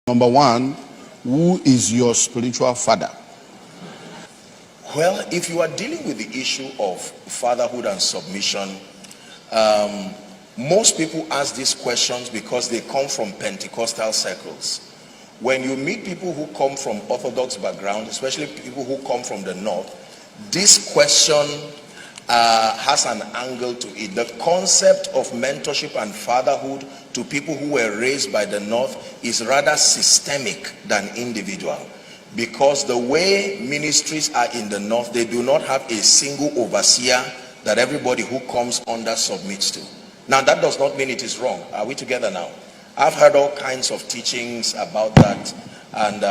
Number one, who is your spiritual father? Well, if you are dealing with the issue of fatherhood and submission, most people ask these questions because they come from Pentecostal circles. When you meet people who come from Orthodox background, especially people who come from the North, this question has an angle to it. The concept of mentorship and fatherhood to people who were raised by the North is rather systemic than individual. Because the way ministries are in the North, they do not have a single overseer that everybody who comes under submits to. Now, that does not mean it is wrong. Are we together now? I've heard all kinds of teachings about that. And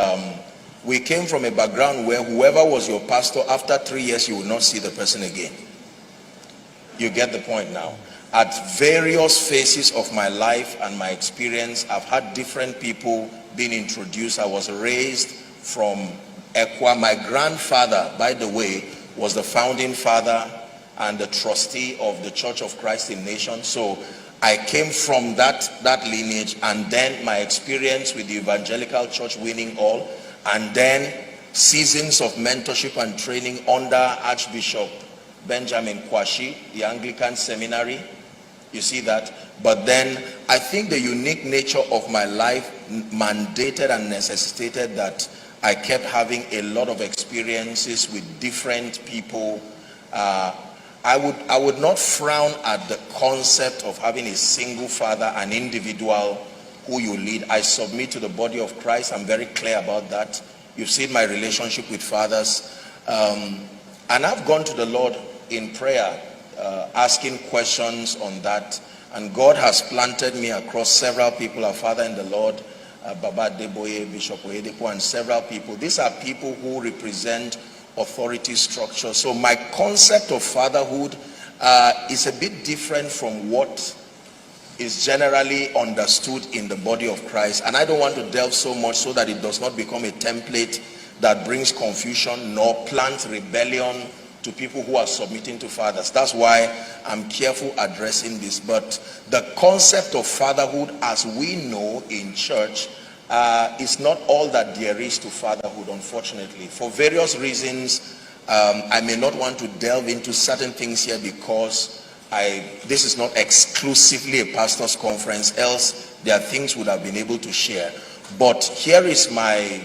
we came from a background where whoever was your pastor, after 3 years, you will not see the person again. You get the point now. At various phases of my life and my experience, I've had different people being introduced. I was raised from Ekwa. My grandfather, by the way, was the founding father and the trustee of the Church of Christ in Nations. So I came from that lineage, and then my experience with the evangelical church winning all, and then seasons of mentorship and training under Archbishop Benjamin Kwashi, the Anglican seminary. You see that? But then I think the unique nature of my life mandated and necessitated that I kept having a lot of experiences with different people. I would not frown at the concept of having a single father, an individual who you lead. I submit to the body of Christ. I'm very clear about that. You've seen my relationship with fathers. And I've gone to the Lord in prayer, asking questions on that. And God has planted me across several people, our father in the Lord, Baba Deboye, Bishop Oyedepo, and several people. These are people who represent authority structure. So my concept of fatherhood is a bit different from what is generally understood in the body of Christ. And I don't want to delve so much so that it does not become a template that brings confusion nor plant rebellion to people who are submitting to fathers. That's why I'm careful addressing this. But the concept of fatherhood, as we know in church, is not all that there is to fatherhood, unfortunately. For various reasons, I may not want to delve into certain things here because this is not exclusively a pastor's conference, else there are things we would have been able to share. But here is my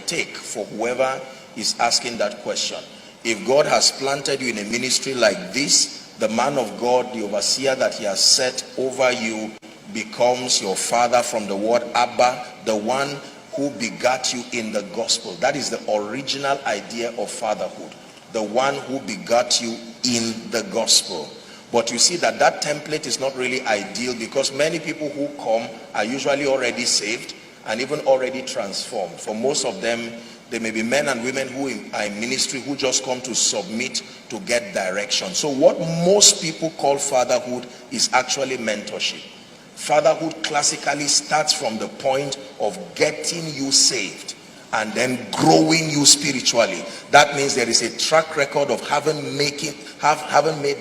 take for whoever is asking that question. If God has planted you in a ministry like this, the man of God, the overseer that he has set over you, becomes your father from the word Abba, the one who begat you in the gospel. That is the original idea of fatherhood, the one who begat you in the gospel. But you see that template is not really ideal, because many people who come are usually already saved and even already transformed. For most of them, there may be men and women who are in ministry who just come to submit to get direction. So what most people call fatherhood is actually mentorship. Fatherhood classically starts from the point of getting you saved and then growing you spiritually. That means there is a track record of having made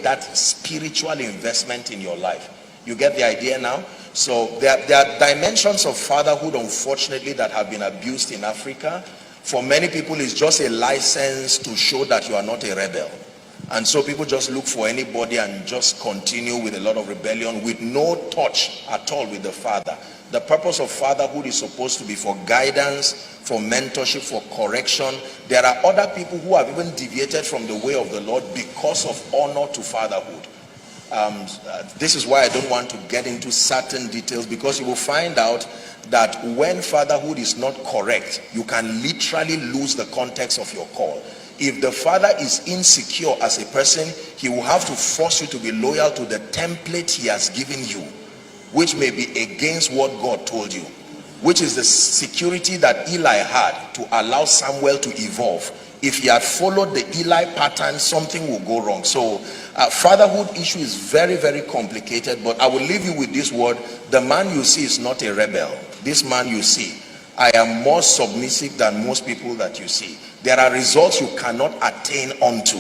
that spiritual investment in your life. You get the idea now? So there are dimensions of fatherhood, unfortunately, that have been abused in Africa. For many people, it's just a license to show that you are not a rebel. And so people just look for anybody and just continue with a lot of rebellion with no touch at all with the father. The purpose of fatherhood is supposed to be for guidance, for mentorship, for correction. There are other people who have even deviated from the way of the Lord because of honor to fatherhood. This is why I don't want to get into certain details, because you will find out that when fatherhood is not correct, you can literally lose the context of your call. If the father is insecure as a person, he will have to force you to be loyal to the template he has given you, which may be against what God told you, which is the security that Eli had to allow Samuel to evolve. If he had followed the Eli pattern, something will go wrong. So fatherhood issue is very, very complicated, but I will leave you with this word. The man you see is not a rebel. This man you see, I am more submissive than most people that you see. There are results you cannot attain unto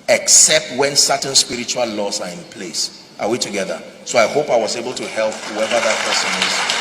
except when certain spiritual laws are in place. Are we together? So I hope I was able to help whoever that person is.